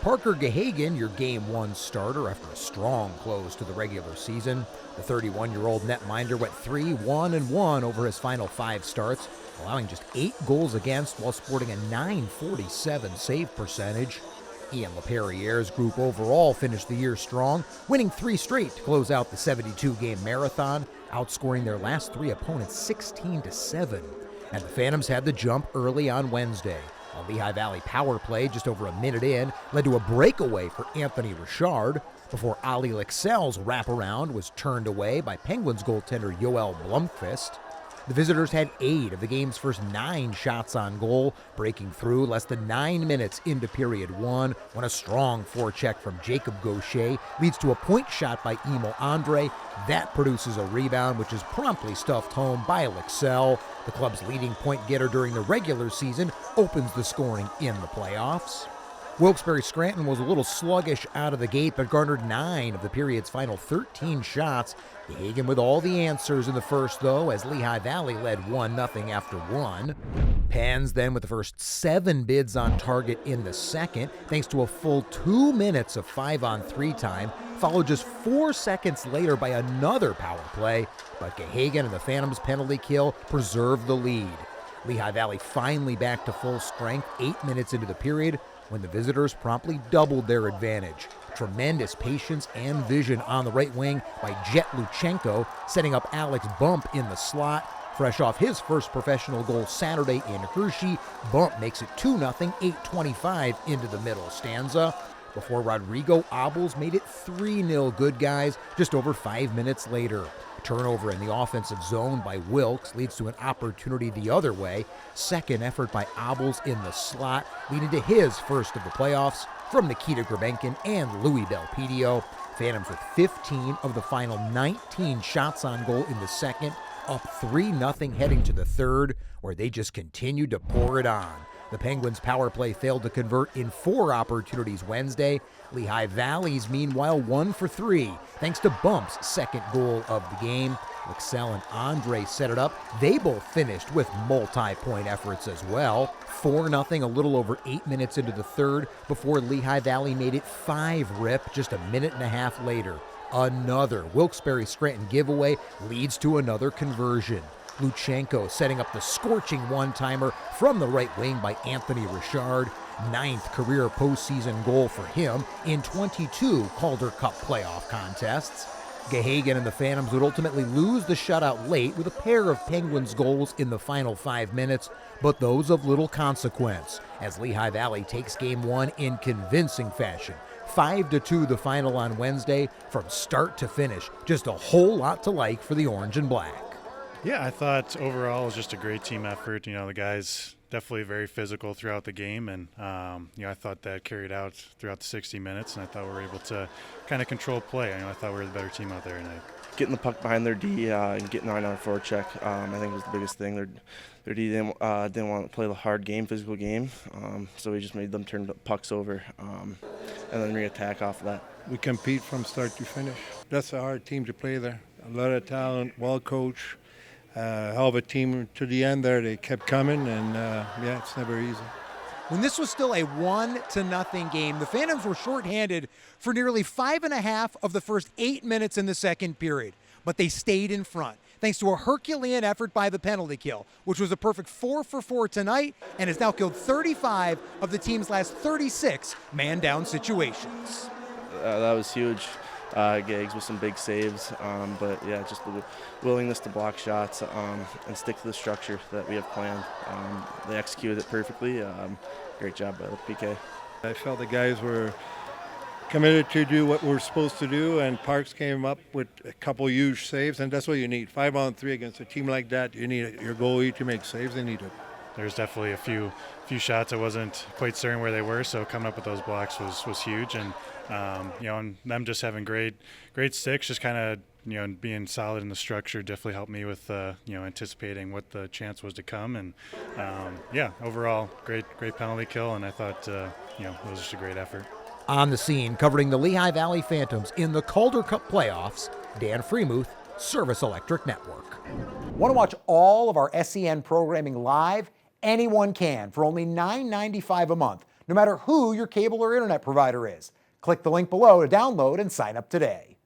Parker Gahagan, your Game 1 starter after a strong close to the regular season. The 31-year-old netminder went 3-1-1 over his final 5 starts, allowing just 8 goals against while sporting a .947 save percentage. Ian LaPerriere's group overall finished the year strong, winning 3 straight to close out the 72-game marathon, outscoring their last 3 opponents 16-7. And the Phantoms had the jump early on Wednesday. A Lehigh Valley power play just over a minute in led to a breakaway for Anthony Richard before Ali Lixell's wraparound was turned away by Penguins goaltender Yoel Blomqvist. The visitors had 8 of the game's first 9 shots on goal, breaking through less than 9 minutes into period 1 when a strong forecheck from Jacob Gaucher leads to a point shot by Emil Andre. That produces a rebound, which is promptly stuffed home by Lixell. The club's leading point getter during the regular season opens the scoring in the playoffs. Wilkes-Barre Scranton was a little sluggish out of the gate, but garnered 9 of the period's final 13 shots. Gahagan with all the answers in the first, though, as Lehigh Valley led 1-0 after 1. Pens then with the first 7 bids on target in the second, thanks to a full 2 minutes of 5-on-3 time, followed just 4 seconds later by another power play, but Gahagan and the Phantoms' penalty kill preserved the lead. Lehigh Valley finally back to full strength 8 minutes into the period, when the visitors promptly doubled their advantage. Tremendous patience and vision on the right wing by Jet Luchenko, setting up Alex Bump in the slot. Fresh off his first professional goal Saturday in Hershey, Bump makes it 2-0, 8:25 into the middle stanza, before Rodrigo Abels made it 3-0 good guys just over 5 minutes later. Turnover in the offensive zone by Wilkes leads to an opportunity the other way. Second effort by Abels in the slot, leading to his first of the playoffs from Nikita Grebenkin and Louis Belpedio. Phantoms with 15 of the final 19 shots on goal in the second, up 3-0 heading to the third, where they just continued to pour it on. The Penguins' power play failed to convert in 4 opportunities Wednesday. Lehigh Valley's, meanwhile, 1 for 3, thanks to Bump's second goal of the game. Lixell and Andre set it up. They both finished with multi-point efforts as well. 4-0 a little over 8 minutes into the third, before Lehigh Valley made it 5-rip just a minute and a half later. Another Wilkes-Barre Scranton giveaway leads to another conversion. Luchenko setting up the scorching one-timer from the right wing by Anthony Richard. 9th career postseason goal for him in 22 Calder Cup playoff contests. Gahagan and the Phantoms would ultimately lose the shutout late with a pair of Penguins goals in the final 5 minutes, but those of little consequence, as Lehigh Valley takes Game 1 in convincing fashion. 5-2 the final on Wednesday, from start to finish. Just a whole lot to like for the Orange and Black. Yeah, I thought overall it was just a great team effort. The guys definitely very physical throughout the game, and I thought that carried out throughout the 60 minutes, and I thought we were able to kind of control play. I thought we were the better team out there tonight. Getting the puck behind their D and getting on our forecheck, I think was the biggest thing. Their D didn't want to play the hard game, physical game, so we just made them turn the pucks over and then re-attack off of that. We compete from start to finish. That's a hard team to play there. A lot of talent, well coached. Hell of a team to the end there. They kept coming, and it's never easy. When this was still a 1-0 game, the Phantoms were shorthanded for nearly 5.5 of the first 8 minutes in the second period, but they stayed in front thanks to a Herculean effort by the penalty kill, which was a perfect 4 for 4 tonight and has now killed 35 of the team's last 36 man-down situations. That was huge. Gags with some big saves, but just the willingness to block shots and stick to the structure that we have planned. They executed it perfectly. Great job by the PK. I felt the guys were committed to do what we're supposed to do, and Parks came up with a couple huge saves, and that's what you need. 5-on-3 against a team like that, you need your goalie to make saves. They need it. There's definitely a few shots I wasn't quite certain where they were, so coming up with those blocks was huge, and and them just having great sticks, just kind of being solid in the structure definitely helped me with anticipating what the chance was to come, and overall great penalty kill, and I thought it was just a great effort. On the scene, covering the Lehigh Valley Phantoms in the Calder Cup Playoffs, Dan Freemuth, Service Electric Network. Want to watch all of our SEN programming live? Anyone can for only $9.95 a month. no matter who your cable or internet provider is. Click the link below to download and sign up today.